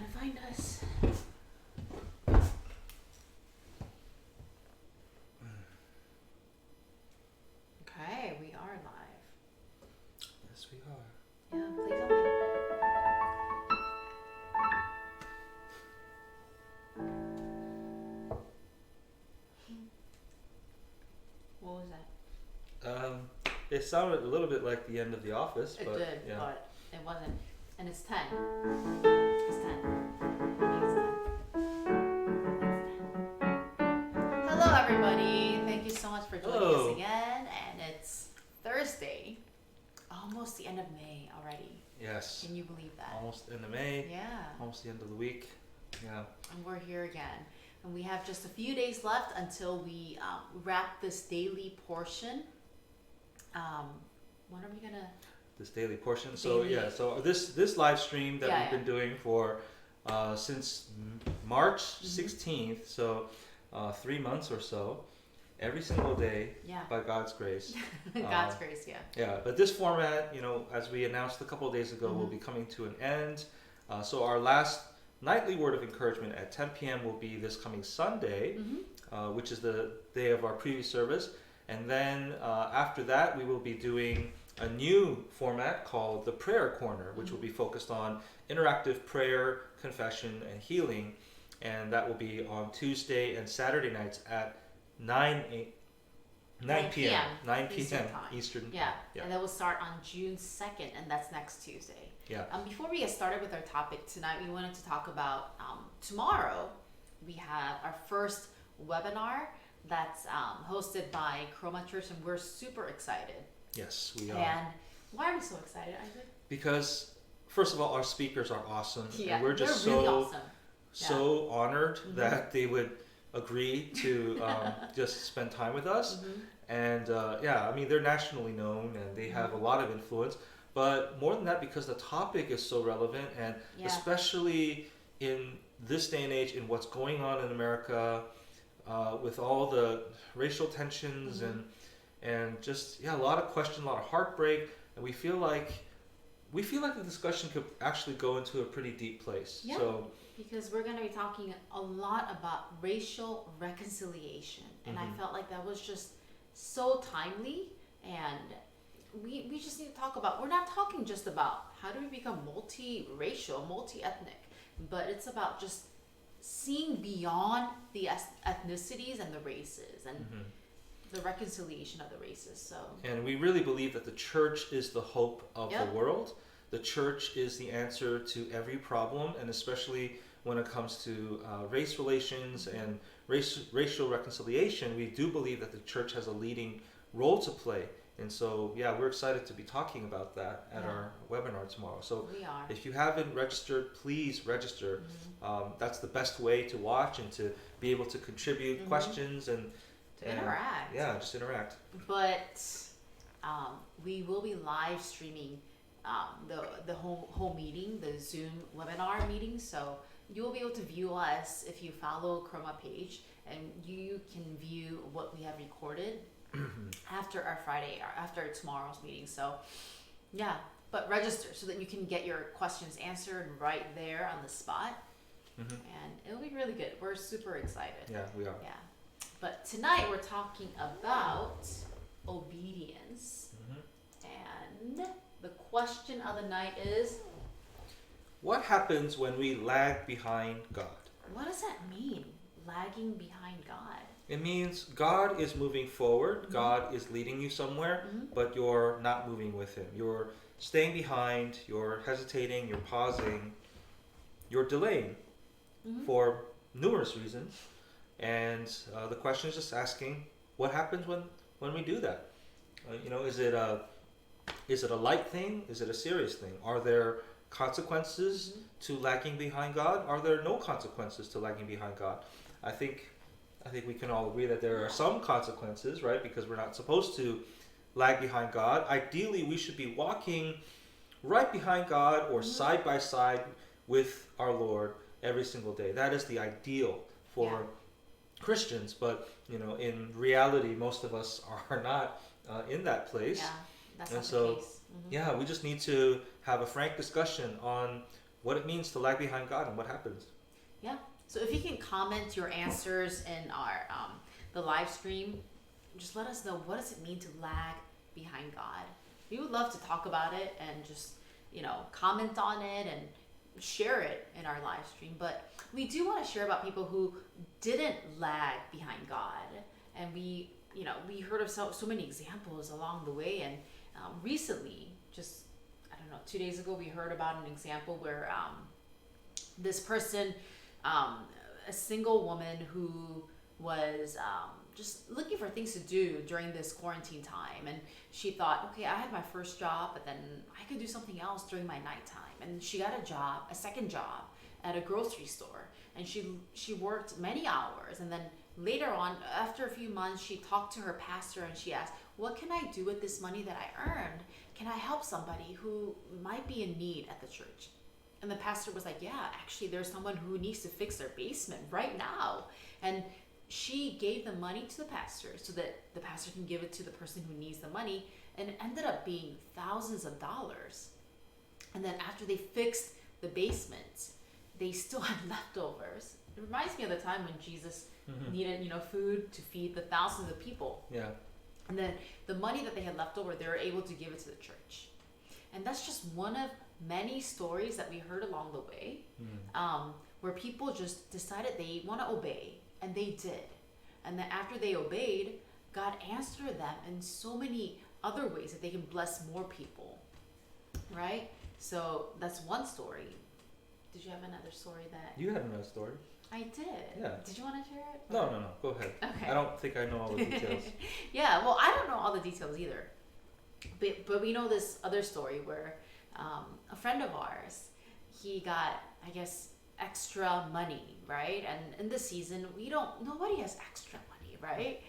trying to find us. Okay, we are live. Yes, we are. Yeah, please don't mind. What was that? It sounded a little bit like the end of The Office, It but did, yeah. but it wasn't. And it's 10. It's 10. I think it's 10. Hello, everybody. Thank you so much for joining Hello. us again. And it's Thursday. Almost the end of May already. Yes. Can you believe that? Almost end of May. Yeah. Almost the end of the week. Yeah. And we're here again. And we have just a few days left until we wrap this daily portion. When are we gonna? This daily portion. So Daily. yeah. So this live stream that Yeah, we've been doing for since March 16th. So 3 months or so. Every single day, Yeah. by God's grace. God's grace, yeah. Yeah, but this format, as we announced a couple of days ago, will be coming to an end. So our last nightly word of encouragement at 10 p.m. will be this coming Sunday, which is the day of our previous service. And then after that, we will be doing a new format called the Prayer Corner, which will be focused on interactive prayer, confession, and healing. And that will be on Tuesday and Saturday nights at 9 p.m. 9 Eastern p.m. time. Eastern. Yeah. Yeah. And that will start on June 2nd, and that's next Tuesday. Yeah. Before we get started with our topic tonight, we wanted to talk about tomorrow. We have our first webinar that's hosted by Chroma Church, and we're super excited. Yes, we are. And why are we so excited, Isaac? Because first of all, our speakers are awesome, Yeah, and we're just they're really so awesome. so honored that they would agree to just spend time with us. And I mean, they're nationally known and they have a lot of influence. But more than that, because the topic is so relevant, and especially in this day and age, in what's going on in America, with all the racial tensions and just a lot of question, a lot of heartbreak, and we feel like the discussion could actually go into a pretty deep place. Yeah. So Because we're going to be talking a lot about racial reconciliation. And I felt like that was just so timely. And we just need to talk about, we're not talking just about how do we become multi-racial, multi-ethnic, but it's about just seeing beyond the ethnicities and the races and the reconciliation of the races. So. And we really believe that the church is the hope of Yep. the world. The church is the answer to every problem, and especially when it comes to race relations and racial reconciliation, we do believe that the church has a leading role to play. And so, we're excited to be talking about that at our webinar tomorrow. So We are. if you haven't registered, please register. That's the best way to watch and to be able to contribute questions and Interact. Yeah, just interact. But we will be live streaming the whole meeting, the Zoom webinar meeting. So you will be able to view us if you follow Chroma page, and you can view what we have recorded after our Friday or after tomorrow's meeting. So but register so that you can get your questions answered right there on the spot, and it'll be really good. We're super excited. Yeah, we are. Yeah. But tonight we're talking about obedience. And the question of the night is, What happens when we lag behind God? what does that mean? Lagging behind God. It means God is moving forward, God is leading you somewhere, but you're not moving with Him. You're staying behind, you're hesitating, you're pausing, you're delaying for numerous reasons. And the question is just asking, what happens when we do that? Is it a light thing? Is it a serious thing? Are there consequences to lagging behind God? Are there no consequences to lagging behind God? I think we can all agree that there are some consequences, right? Because we're not supposed to lag behind God. Ideally, we should be walking right behind God or side by side with our Lord every single day. That is the ideal for Christians, but in reality, most of us are not in that place. Yeah, that's And not so, the case. we just need to have a frank discussion on what it means to lag behind God and what happens. Yeah. So if you can comment your answers in our the live stream, just let us know, what does it mean to lag behind God. We would love to talk about it and just, comment on it and share it in our live stream. But we do want to share about people who didn't lag behind God, and we heard of so many examples along the way. And recently, just, I don't know, 2 days ago, we heard about an example where this person, a single woman who was just looking for things to do during this quarantine time, and she thought, okay, I had my first job, but then I could do something else during my nighttime. And she got a second job at a grocery store, and she worked many hours. And then later on, after a few months, she talked to her pastor and she asked, what can I do with this money that I earned? Can I help somebody who might be in need at the church? And the pastor was like, yeah, actually there's someone who needs to fix their basement right now. And she gave the money to the pastor so that the pastor can give it to the person who needs the money, and it ended up being thousands of dollars. And then after they fixed the basement, they still had leftovers. It reminds me of the time when Jesus needed, food to feed the thousands of people. Yeah. And then the money that they had left over, they were able to give it to the church. And that's just one of many stories that we heard along the way, where people just decided they want to obey, and they did. And then after they obeyed, God answered them in so many other ways that they can bless more people, right? So that's one story. Did you have another story that... You had another story. I did. Yeah. Did you want to share it? No. Go ahead. Okay. I don't think I know all the details. Yeah, well, I don't know all the details either. But we know this other story where a friend of ours, he got, I guess, extra money, right? And in this season, nobody has extra money, right?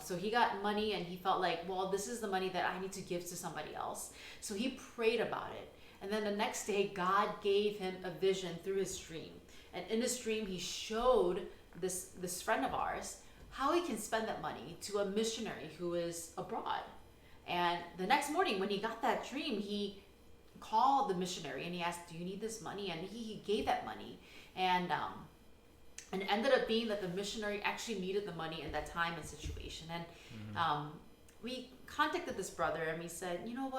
So he got money and he felt like, well, this is the money that I need to give to somebody else. So he prayed about it. And then the next day, God gave him a vision through his dream. And in his dream, he showed this friend of ours how he can spend that money to a missionary who is abroad. And the next morning when he got that dream, he called the missionary and he asked, do you need this money? And he gave that money. And it ended up being that the missionary actually needed the money in that time and situation. And we contacted this brother and we said, you know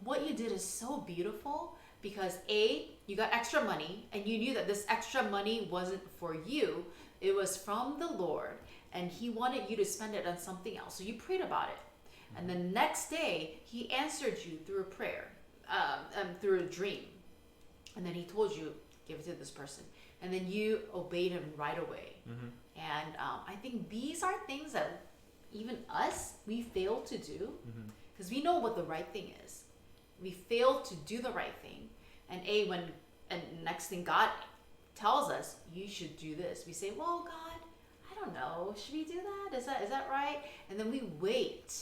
what you did is so beautiful, because you got extra money and you knew that this extra money wasn't for you, it was from the Lord, and he wanted you to spend it on something else. So you prayed about it. And the next day, he answered you through a prayer, through a dream. And then he told you, give it to this person. And then you obeyed him right away. And I think these are things that even us, we fail to do, because we know what the right thing is. We fail to do the right thing. And next thing God tells us, you should do this. We say, well, God, I don't know. Should we do that? Is that right? And then we wait.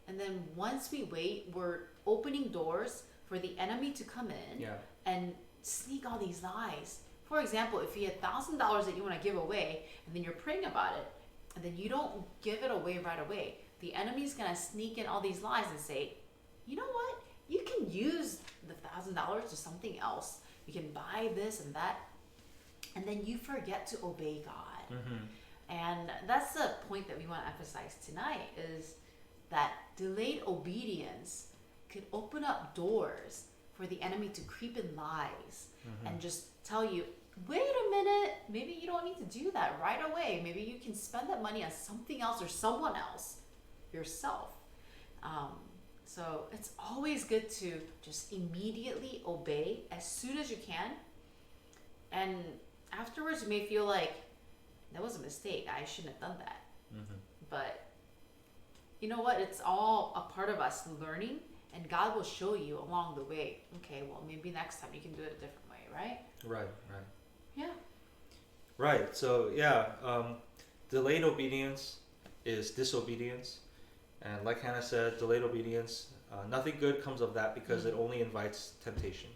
And then once we wait, we're opening doors for the enemy to come in and sneak all these lies. For example, if you had $1,000 that you want to give away, and then you're praying about it, and then you don't give it away right away, the enemy's going to sneak in all these lies and say, you know what? You can use the $1,000 to something else. You can buy this and that. And then you forget to obey God. And that's the point that we want to emphasize tonight, is that delayed obedience could open up doors for the enemy to creep in lies and just tell you, wait a minute, maybe you don't need to do that right away. Maybe you can spend that money on something else or someone else, yourself. So it's always good to just immediately obey as soon as you can. And afterwards, you may feel like, that was a mistake. I shouldn't have done that. But you know what? It's all a part of us learning, and God will show you along the way, okay, well, maybe next time you can do it a different way, right? Right. Yeah. Right. So, delayed obedience is disobedience. And like Hannah said, delayed obedience, nothing good comes of that, because it only invites temptation.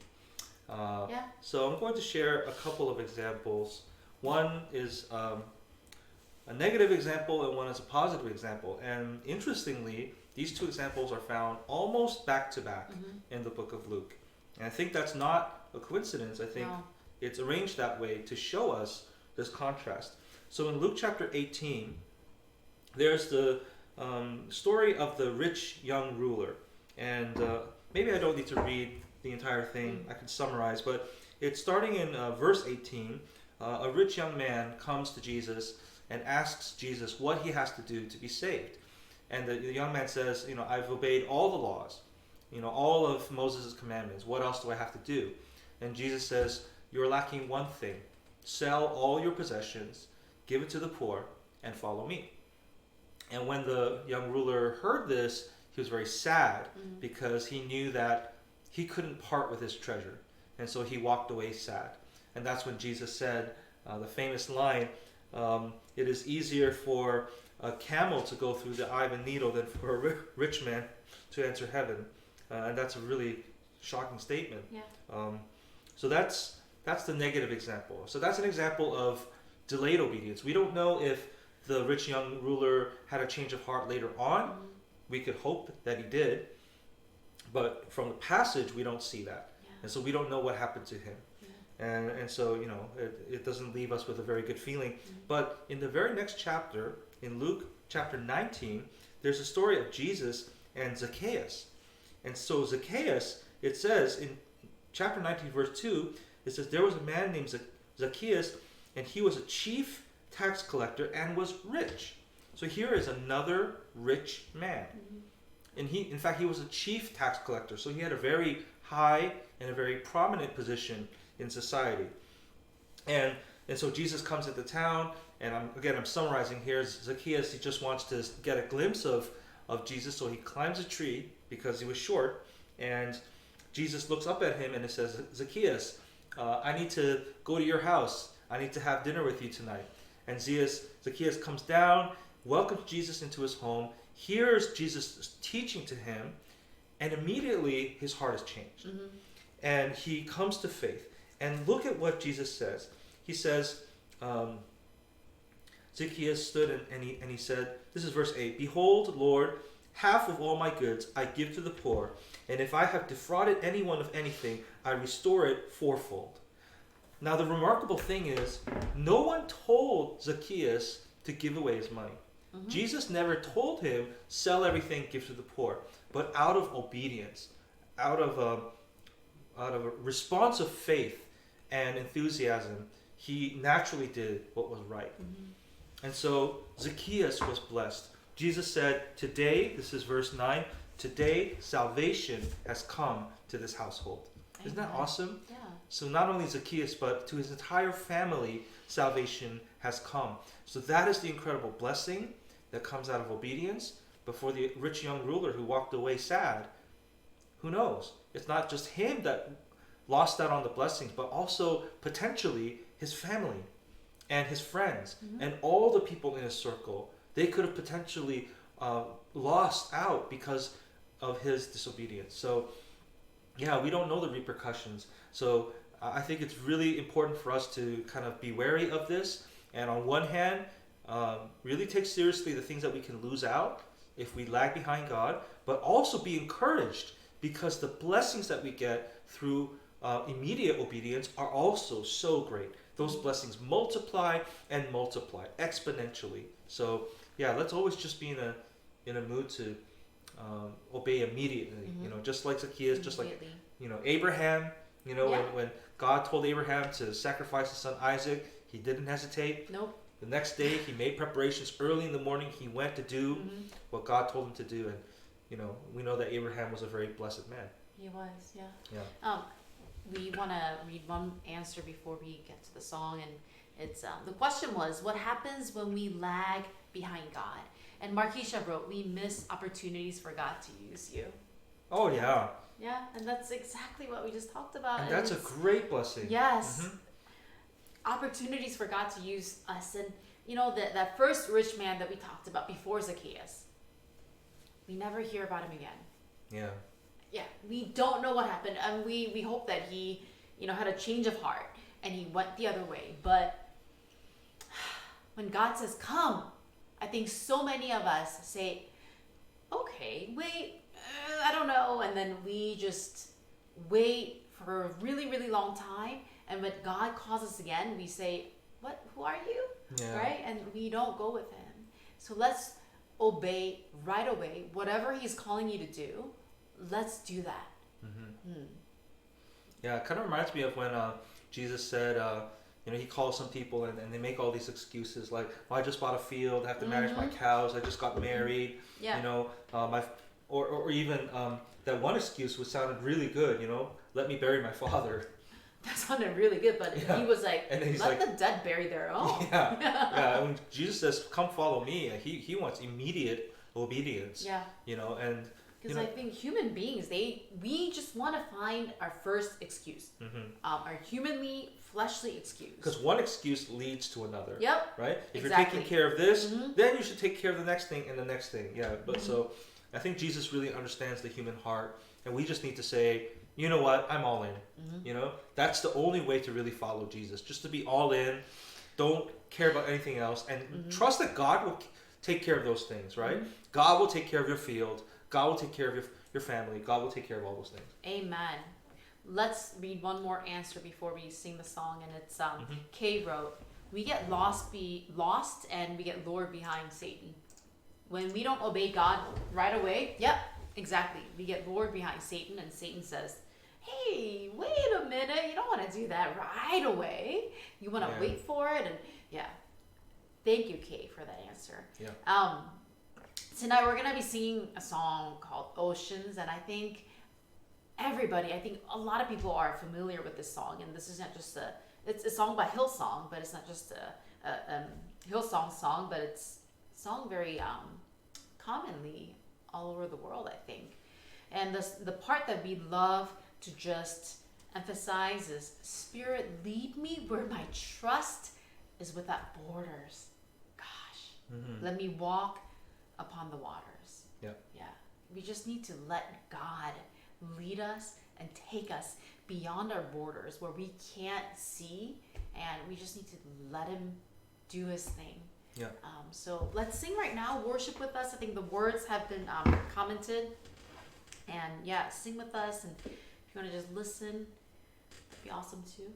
So I'm going to share a couple of examples. One is a negative example and one is a positive example. And interestingly, these two examples are found almost back to back in the book of Luke. And I think that's not a coincidence. I think No. it's arranged that way to show us this contrast. So in Luke chapter 18, there's the story of the rich young ruler. And maybe I don't need to read the entire thing, I can summarize, but it's starting in verse 18. A rich young man comes to Jesus and asks Jesus what he has to do to be saved. And the young man says, I've obeyed all the laws, all of Moses' commandments. What else do I have to do? And Jesus says, you're lacking one thing. Sell all your possessions, give it to the poor, and follow me. And when the young ruler heard this, he was very sad because he knew that he couldn't part with his treasure. And so he walked away sad. And that's when Jesus said the famous line, it is easier for a camel to go through the eye of a needle than for a rich man to enter heaven. And that's a really shocking statement. Yeah. So that's the negative example. So that's an example of delayed obedience. We don't know if the rich young ruler had a change of heart later on. We could hope that he did. But from the passage, we don't see that. Yeah. And so we don't know what happened to him. And so, it doesn't leave us with a very good feeling. But in the very next chapter, in Luke chapter 19, there's a story of Jesus and Zacchaeus. And so Zacchaeus, it says in chapter 19, verse 2, it says, there was a man named Zacchaeus, and he was a chief tax collector and was rich. So here is another rich man. And in fact, he was a chief tax collector. So he had a very high and a very prominent position in society. And so Jesus comes into town, and I'm summarizing here. Zacchaeus, he just wants to get a glimpse of Jesus, so he climbs a tree because he was short, and Jesus looks up at him and it says, Zacchaeus, I need to go to your house. I need to have dinner with you tonight. And Zacchaeus comes down, welcomes Jesus into his home, hears Jesus teaching to him, and immediately his heart is changed. And he comes to faith. And look at what Jesus says. He says, Zacchaeus stood and he said, this is verse 8, behold, Lord, half of all my goods I give to the poor, and if I have defrauded anyone of anything, I restore it fourfold. Now the remarkable thing is, no one told Zacchaeus to give away his money. Jesus never told him, sell everything, give to the poor. But out of obedience, out of a response of faith and enthusiasm, he naturally did what was right. And so Zacchaeus was blessed. Jesus said, today, this is verse 9, today salvation has come to this household. Isn't that awesome? Yeah. So not only Zacchaeus, but to his entire family, salvation has come. So that is the incredible blessing that comes out of obedience. But for the rich young ruler who walked away sad, who knows? It's not just him that lost out on the blessings, but also potentially his family and his friends and all the people in his circle. They could have potentially lost out because of his disobedience. So yeah, we don't know the repercussions. So I think it's really important for us to kind of be wary of this. And on one hand, really take seriously the things that we can lose out if we lag behind God, but also be encouraged because the blessings that we get through immediate obedience are also so great. Those blessings multiply and multiply exponentially. So yeah, let's always just be in a mood to obey immediately. Just like Zacchaeus, just like Abraham. When God told Abraham to sacrifice his son Isaac, he didn't hesitate. Nope. The next day, he made preparations early in the morning. He went to do what God told him to do, and we know that Abraham was a very blessed man. He was, yeah. Yeah. We want to read one answer before we get to the song, and it's the question was, what happens when we lag behind God? And Markeisha wrote, we miss opportunities for God to use you. Oh yeah. Yeah, and that's exactly what we just talked about. And that's a great blessing. Yes. Opportunities for God to use us. And that first rich man that we talked about before Zacchaeus, we never hear about him again. Yeah. Yeah, we don't know what happened, and we hope that he had a change of heart and he went the other way. But when God says come, I think so many of us say, okay, wait, I don't know, and then we just wait for a really, really long time. And when God calls us again, we say, "What? Who are you?" Yeah. Right? And we don't go with Him. So let's obey right away. Whatever He's calling you to do, let's do that. Yeah, it kind of reminds me of when Jesus said, he calls some people and they make all these excuses like, well, I just bought a field, I have to manage my cows, I just got married, Yeah. or even that one excuse which sounded really good, let me bury my father. That sounded really good, but Yeah. He was like, And then he's let like, the dead bury their own. yeah. When Jesus says, "Come follow me," he wants immediate obedience. Yeah. And Because I think human beings, we just want to find our first excuse, our humanly, fleshly excuse. because one excuse leads to another. Yep. Right. If you're Exactly. taking care of this, then you should take care of the next thing and the next thing. Yeah. But so, I think Jesus really understands the human heart, and we just need to say, you know what, I'm all in. That's the only way to really follow Jesus. Just to be all in, don't care about anything else, and trust that God will take care of those things. Right. God will take care of your field. God will take care of your family. God will take care of all those things. Amen. Let's read one more answer before we sing the song, and it's Kay wrote, "We get lost and we get lured behind Satan. When we don't obey God right away, yep, exactly. We get lured behind Satan, and Satan says, hey, wait a minute, you don't want to do that right away. You want to wait for it, and yeah. Thank you, Kay, for that answer. Yeah. Tonight we're gonna be singing a song called Oceans, and I think a lot of people are familiar with this song, and this is not just it's a song by Hillsong, but it's not just a Hillsong song, but it's a song very commonly all over the world, I think. And the part that we love to just emphasize is, Spirit, lead me where my trust is without borders. Gosh, let me walk upon the waters. Yeah. Yeah. We just need to let God lead us and take us beyond our borders where we can't see, and we just need to let Him do His thing. Yeah. So let's sing right now. Worship with us. I think the words have been commented. And yeah, sing with us. And if you want to just listen, that'd be awesome too.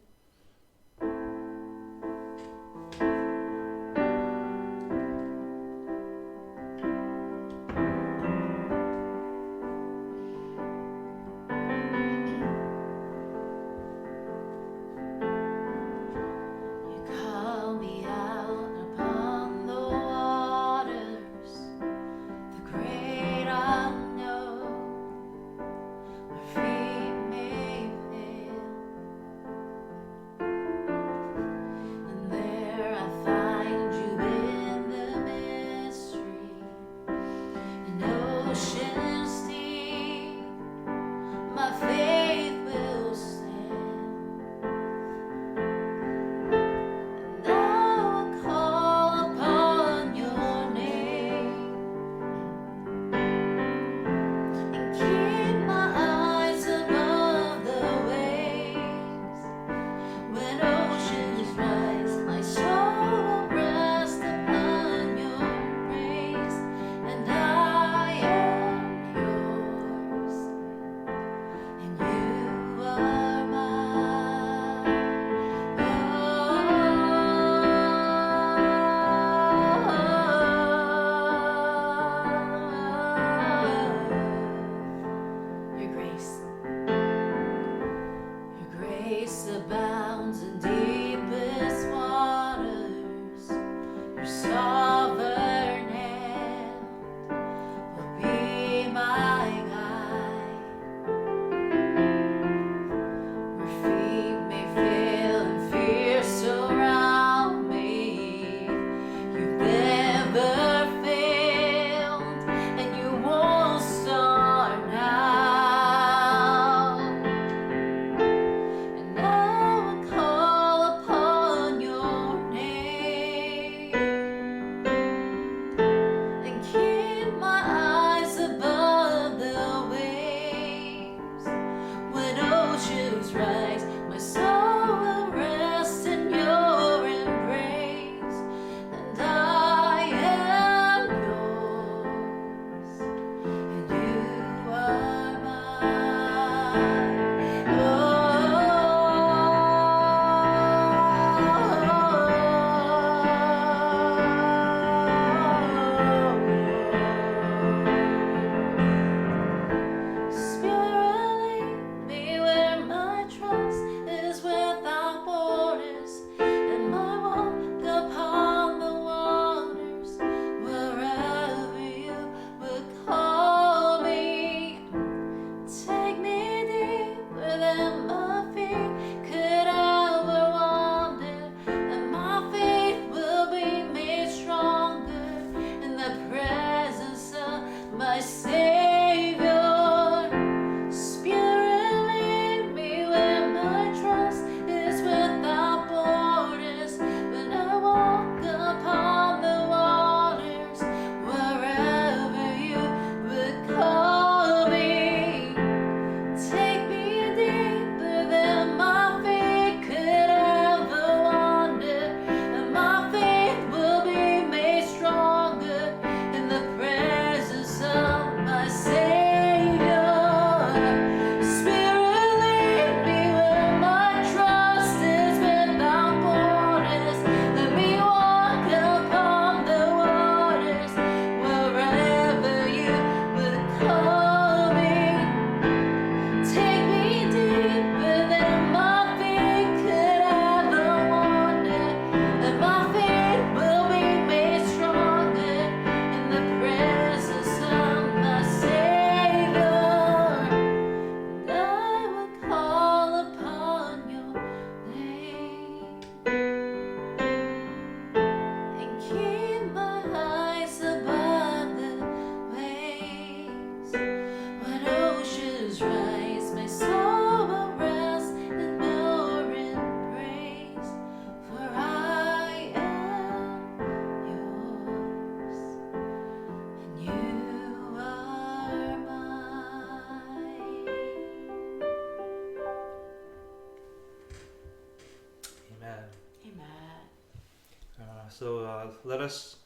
So let us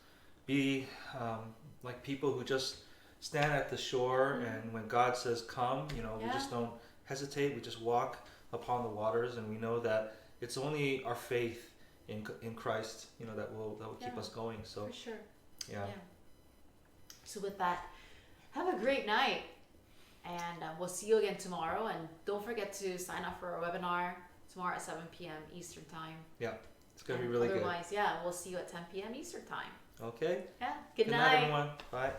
be like people who just stand at the shore, and when God says come, we just don't hesitate. We just walk upon the waters, and we know that it's only our faith in Christ, that will keep us going. So for sure. yeah. So with that, have a great night, and we'll see you again tomorrow. And don't forget to sign up for our webinar tomorrow at 7 p.m. Eastern time. Yeah, it's gonna be really good. Otherwise, we'll see you at 10 p.m. Eastern time. Okay. Yeah. Good night, night, everyone. Bye.